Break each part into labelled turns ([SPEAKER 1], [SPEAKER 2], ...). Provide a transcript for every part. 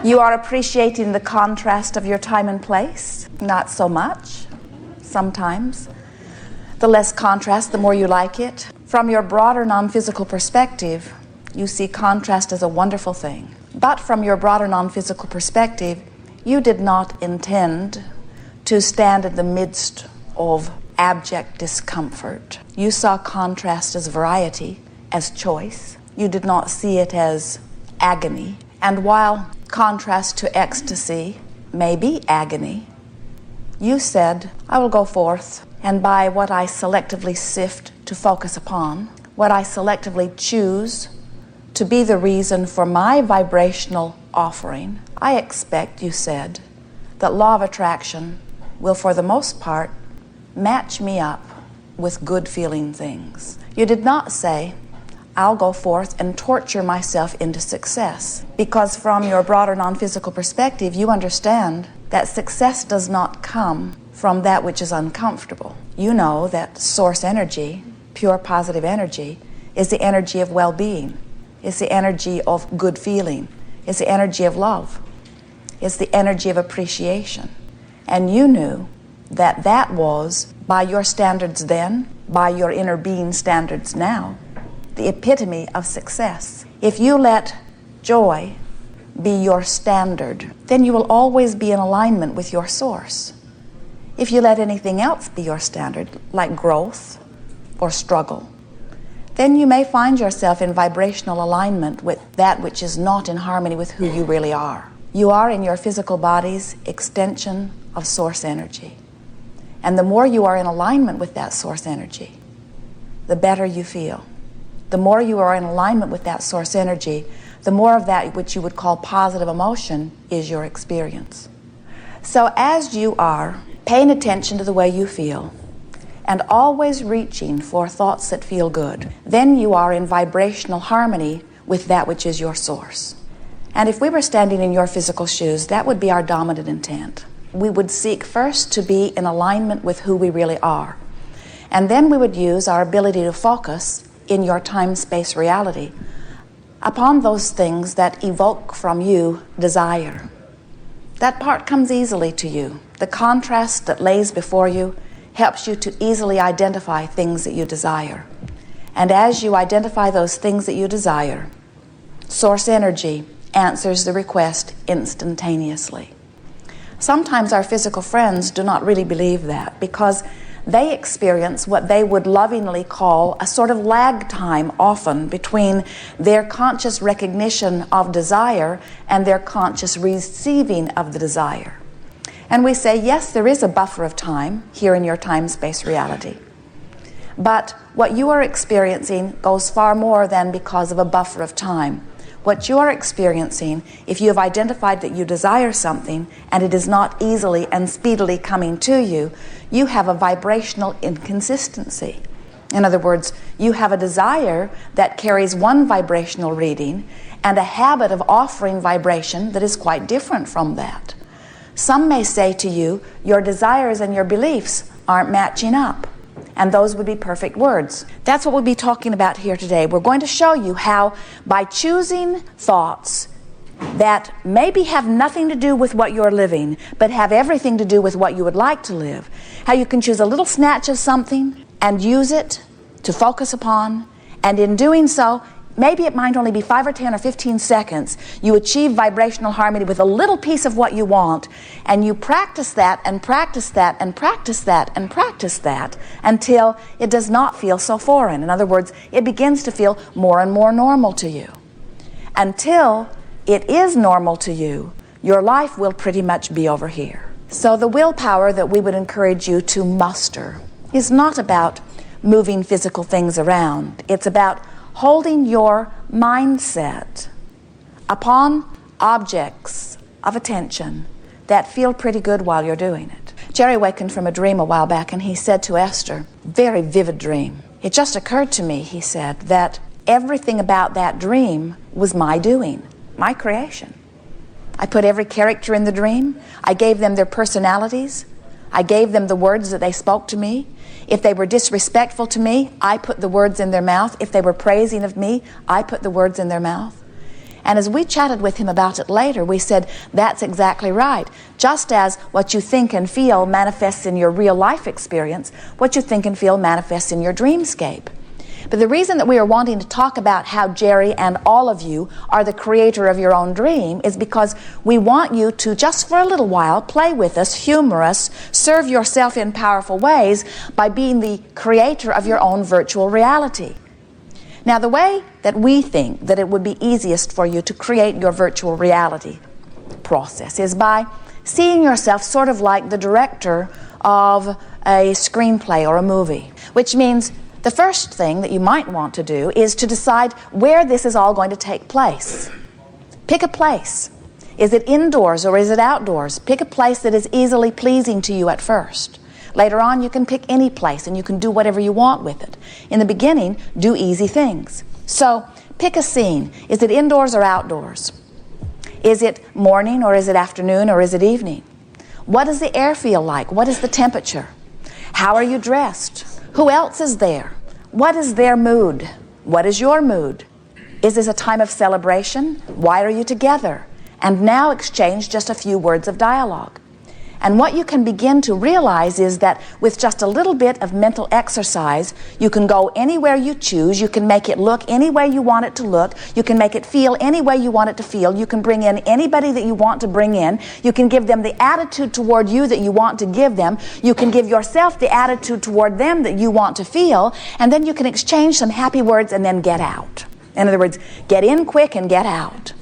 [SPEAKER 1] You are appreciating the contrast of your time and place. Not so much, sometimes. The less contrast, the more you like it. From your broader non-physical perspective, you see contrast as a wonderful thing. But from your broader non-physical perspective, you did not intend to stand in the midst of abject discomfort. You saw contrast as variety, as choice. You did not see it as agony. And while contrast to ecstasy may be agony, you said, I will go forth, and by what I selectively sift to focus upon, what I selectively choose to be the reason for my vibrational offering, I expect, you said, that law of attraction will for the most part match me up with good feeling things. You did not say, I'll go forth and torture myself into success, because from your broader non-physical perspective, you understand that success does not come from that which is uncomfortable. You know that source energy, pure positive energy, is the energy of well-being. It's the energy of good feeling. It's the energy of love. It's the energy of appreciation. And you knew that that was, by your standards then, by your inner being standards now, the epitome of success. If you let joy be your standard, then you will always be in alignment with your source. If you let anything else be your standard, like growth or struggle, then you may find yourself in vibrational alignment with that which is not in harmony with who you really are. You are in your physical body's extension of source energy. And the more you are in alignment with that source energy, the better you feel. The more you are in alignment with that source energy, the more of that which you would call positive emotion is your experience. So as you are paying attention to the way you feel, and always reaching for thoughts that feel good, then you are in vibrational harmony with that which is your source. And if we were standing in your physical shoes, that would be our dominant intent. We would seek first to be in alignment with who we really are. And then we would use our ability to focus in your time-space reality upon those things that evoke from you desire. That part comes easily to you. The contrast that lays before you helps you to easily identify things that you desire. And as you identify those things that you desire, source energy answers the request instantaneously. Sometimes our physical friends do not really believe that, because they experience what they would lovingly call a sort of lag time often between their conscious recognition of desire and their conscious receiving of the desire. And we say, yes, there is a buffer of time here in your time-space reality. But what you are experiencing goes far more than because of a buffer of time. What you are experiencing, if you have identified that you desire something and it is not easily and speedily coming to you, you have a vibrational inconsistency. In other words, you have a desire that carries one vibrational reading and a habit of offering vibration that is quite different from that. Some may say to you, your desires and your beliefs aren't matching up. And those would be perfect words. That's what we'll be talking about here today. We're going to show you how, by choosing thoughts that maybe have nothing to do with what you're living, but have everything to do with what you would like to live, how you can choose a little snatch of something and use it to focus upon, and in doing so, maybe it might only be 5 or 10 or 15 seconds, you achieve vibrational harmony with a little piece of what you want, and you practice that and practice that and practice that and practice that until it does not feel so foreign. In other words, it begins to feel more and more normal to you. Until it is normal to you, your life will pretty much be over here. So the willpower that we would encourage you to muster is not about moving physical things around. It's about holding your mindset upon objects of attention that feel pretty good while you're doing it. Jerry awakened from a dream a while back, and he said to Esther, very vivid dream. It just occurred to me, he said, that everything about that dream was my doing, my creation. I put every character in the dream. I gave them their personalities. I gave them the words that they spoke to me. If they were disrespectful to me, I put the words in their mouth. If they were praising of me, I put the words in their mouth. And as we chatted with him about it later, we said, that's exactly right. Just as what you think and feel manifests in your real life experience, what you think and feel manifests in your dreamscape. But the reason that we are wanting to talk about how Jerry and all of you are the creator of your own dream is because we want you to, just for a little while, play with us, humor us, serve yourself in powerful ways by being the creator of your own virtual reality. Now, the way that we think that it would be easiest for you to create your virtual reality process is by seeing yourself sort of like the director of a screenplay or a movie, which means the first thing that you might want to do is to decide where this is all going to take place. Pick a place. Is it indoors or is it outdoors? Pick a place that is easily pleasing to you at first. Later on, you can pick any place and you can do whatever you want with it. In the beginning, do easy things. So, pick a scene. Is it indoors or outdoors? Is it morning or is it afternoon or is it evening? What does the air feel like? What is the temperature? How are you dressed? Who else is there? What is their mood? What is your mood? Is this a time of celebration? Why are you together? And now exchange just a few words of dialogue. And what you can begin to realize is that with just a little bit of mental exercise, you can go anywhere you choose. You can make it look any way you want it to look. You can make it feel any way you want it to feel. You can bring in anybody that you want to bring in. You can give them the attitude toward you that you want to give them. You can give yourself the attitude toward them that you want to feel. And then you can exchange some happy words and then get out. In other words, get in quick and get out.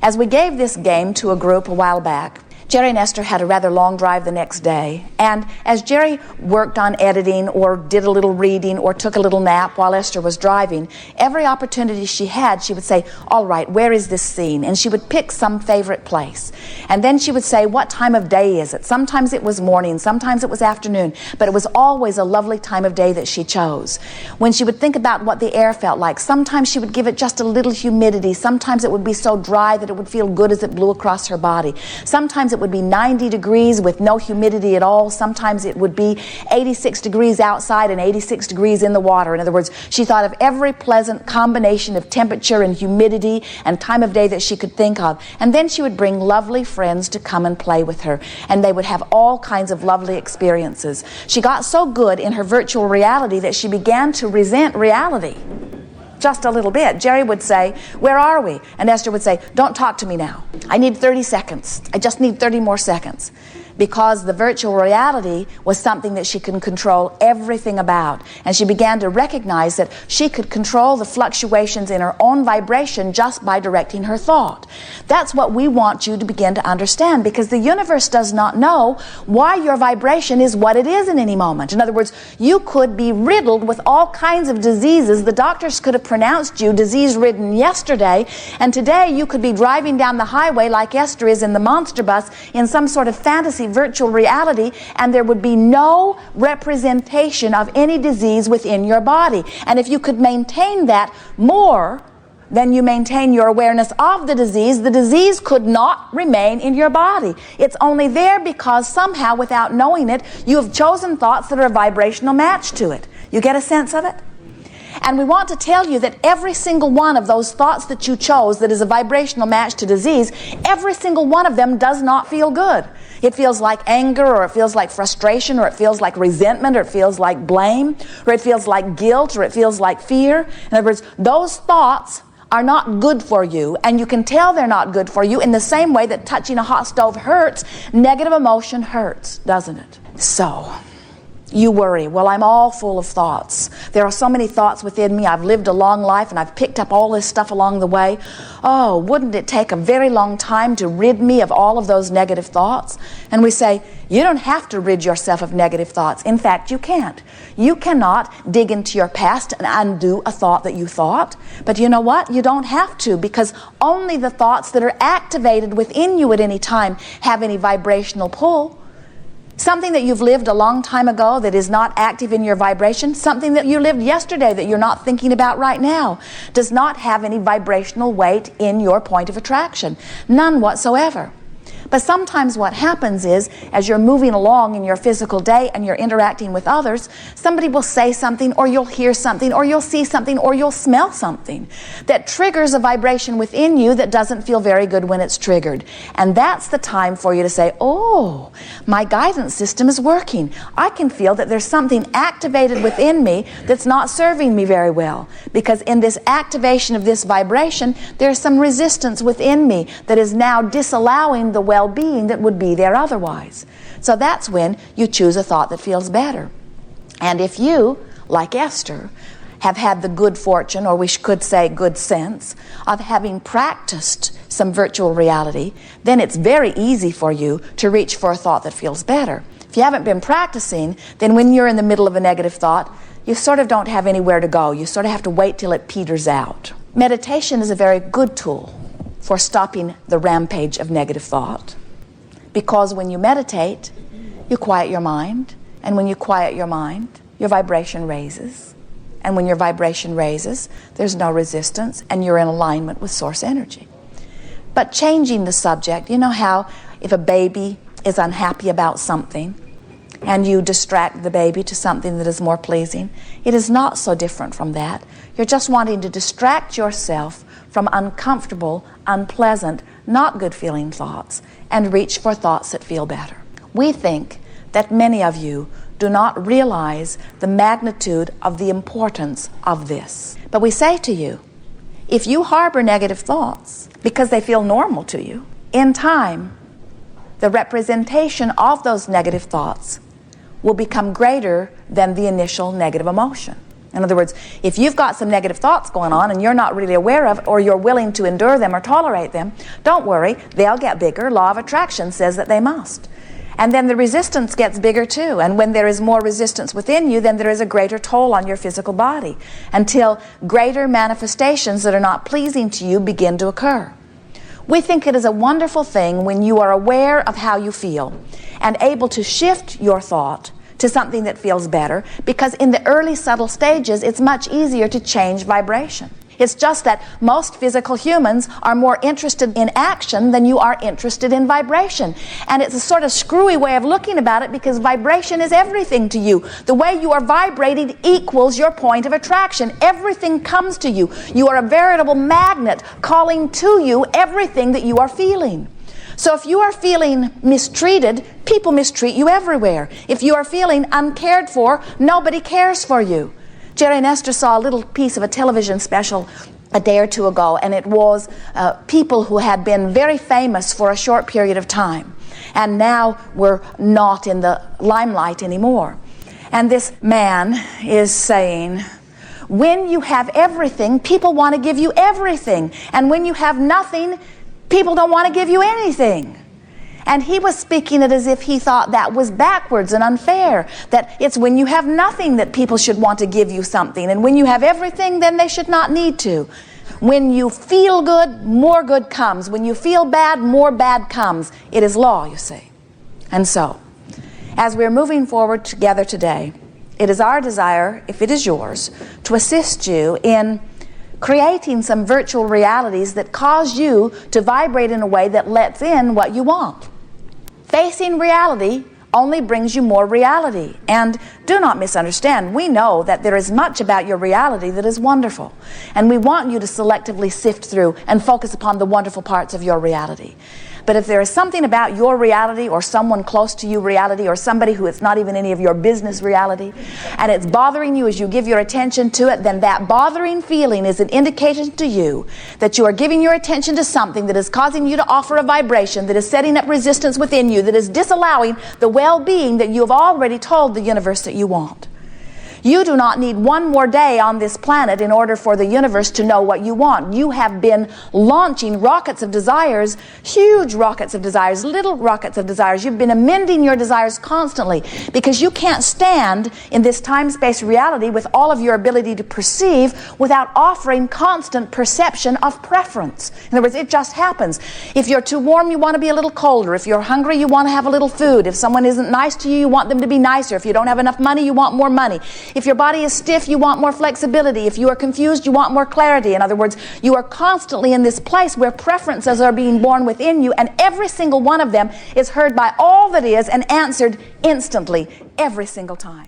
[SPEAKER 1] As we gave this game to a group a while back, Jerry and Esther had a rather long drive the next day, and as Jerry worked on editing or did a little reading or took a little nap while Esther was driving, every opportunity she had, she would say, all right, where is this scene? And she would pick some favorite place. And then she would say, what time of day is it? Sometimes it was morning, sometimes it was afternoon, but it was always a lovely time of day that she chose. When she would think about what the air felt like, sometimes she would give it just a little humidity, sometimes it would be so dry that it would feel good as it blew across her body. Sometimes it would be 90 degrees with no humidity at all. Sometimes it would be 86 degrees outside and 86 degrees in the water. In other words, she thought of every pleasant combination of temperature and humidity and time of day that she could think of. And then she would bring lovely friends to come and play with her. And they would have all kinds of lovely experiences. She got so good in her virtual reality that she began to resent reality. Just a little bit. Jerry would say, where are we? And Esther would say, don't talk to me now. I need 30 seconds. I just need 30 more seconds. Because the virtual reality was something that she could control everything about. And she began to recognize that she could control the fluctuations in her own vibration just by directing her thought. That's what we want you to begin to understand, because the universe does not know why your vibration is what it is in any moment. In other words, you could be riddled with all kinds of diseases. The doctors could have pronounced you disease-ridden yesterday, and today you could be driving down the highway like Esther is in the monster bus in some sort of fantasy virtual reality, and there would be no representation of any disease within your body. And if you could maintain that more than you maintain your awareness of the disease could not remain in your body. It's only there because somehow, without knowing it, you have chosen thoughts that are a vibrational match to it. You get a sense of it? And we want to tell you that every single one of those thoughts that you chose that is a vibrational match to disease, every single one of them does not feel good. It feels like anger, or it feels like frustration, or it feels like resentment, or it feels like blame, or it feels like guilt, or it feels like fear. In other words, those thoughts are not good for you, and you can tell they're not good for you in the same way that touching a hot stove hurts. Negative emotion hurts, doesn't it? So, you worry, well, I'm all full of thoughts. There are so many thoughts within me. I've lived a long life and I've picked up all this stuff along the way. Oh, wouldn't it take a very long time to rid me of all of those negative thoughts? And we say, you don't have to rid yourself of negative thoughts. In fact, you can't. You cannot dig into your past and undo a thought that you thought. But you know what? You don't have to, because only the thoughts that are activated within you at any time have any vibrational pull. Something that you've lived a long time ago that is not active in your vibration, something that you lived yesterday that you're not thinking about right now, does not have any vibrational weight in your point of attraction. None whatsoever. But sometimes what happens is, as you're moving along in your physical day and you're interacting with others, somebody will say something, or you'll hear something, or you'll see something, or you'll smell something that triggers a vibration within you that doesn't feel very good when it's triggered. And that's the time for you to say, oh, my guidance system is working. I can feel that there's something activated within me that's not serving me very well. Because in this activation of this vibration, there's some resistance within me that is now disallowing the well-being that would be there otherwise. So that's when you choose a thought that feels better. And if you, like Esther, have had the good fortune, or we could say good sense, of having practiced some virtual reality, then it's very easy for you to reach for a thought that feels better. If you haven't been practicing, then when you're in the middle of a negative thought, you sort of don't have anywhere to go. You sort of have to wait till it peters out. Meditation is a very good tool for stopping the rampage of negative thought. Because when you meditate, you quiet your mind. And when you quiet your mind, your vibration raises. And when your vibration raises, there's no resistance, and you're in alignment with source energy. But changing the subject, you know how if a baby is unhappy about something, and you distract the baby to something that is more pleasing, it is not so different from that. You're just wanting to distract yourself from uncomfortable, unpleasant, not good feeling thoughts, and reach for thoughts that feel better. We think that many of you do not realize the magnitude of the importance of this. But we say to you, if you harbor negative thoughts because they feel normal to you, in time, the representation of those negative thoughts will become greater than the initial negative emotion. In other words, if you've got some negative thoughts going on and you're not really aware of, or you're willing to endure them or tolerate them, don't worry, they'll get bigger. Law of attraction says that they must. And then the resistance gets bigger too. And when there is more resistance within you, then there is a greater toll on your physical body until greater manifestations that are not pleasing to you begin to occur. We think it is a wonderful thing when you are aware of how you feel and able to shift your thought to something that feels better, because in the early subtle stages, it's much easier to change vibration. It's just that most physical humans are more interested in action than you are interested in vibration. And it's a sort of screwy way of looking about it, because vibration is everything to you. The way you are vibrating equals your point of attraction. Everything comes to you. You are a veritable magnet calling to you everything that you are feeling. So if you are feeling mistreated, people mistreat you everywhere. If you are feeling uncared for, nobody cares for you. Jerry and Esther saw a little piece of a television special a day or two ago, and it was people who had been very famous for a short period of time and now were not in the limelight anymore. And this man is saying, when you have everything, people want to give you everything. And when you have nothing, people don't want to give you anything. And he was speaking it as if he thought that was backwards and unfair, that it's when you have nothing that people should want to give you something, and when you have everything, then they should not need to. When you feel good, more good comes. When you feel bad, more bad comes. It is law, you see. And so, as we're moving forward together today, it is our desire, if it is yours, to assist you in creating some virtual realities that cause you to vibrate in a way that lets in what you want. Facing reality only brings you more reality. And do not misunderstand, we know that there is much about your reality that is wonderful. And we want you to selectively sift through and focus upon the wonderful parts of your reality. But if there is something about your reality, or someone close to you reality, or somebody who it's not even any of your business reality, and it's bothering you as you give your attention to it, then that bothering feeling is an indication to you that you are giving your attention to something that is causing you to offer a vibration that is setting up resistance within you, that is disallowing the well-being that you have already told the universe that you want. You do not need one more day on this planet in order for the universe to know what you want. You have been launching rockets of desires, huge rockets of desires, little rockets of desires. You've been amending your desires constantly, because you can't stand in this time-space reality with all of your ability to perceive without offering constant perception of preference. In other words, it just happens. If you're too warm, you want to be a little colder. If you're hungry, you want to have a little food. If someone isn't nice to you, you want them to be nicer. If you don't have enough money, you want more money. If your body is stiff, you want more flexibility. If you are confused, you want more clarity. In other words, you are constantly in this place where preferences are being born within you, and every single one of them is heard by all that is and answered instantly every single time.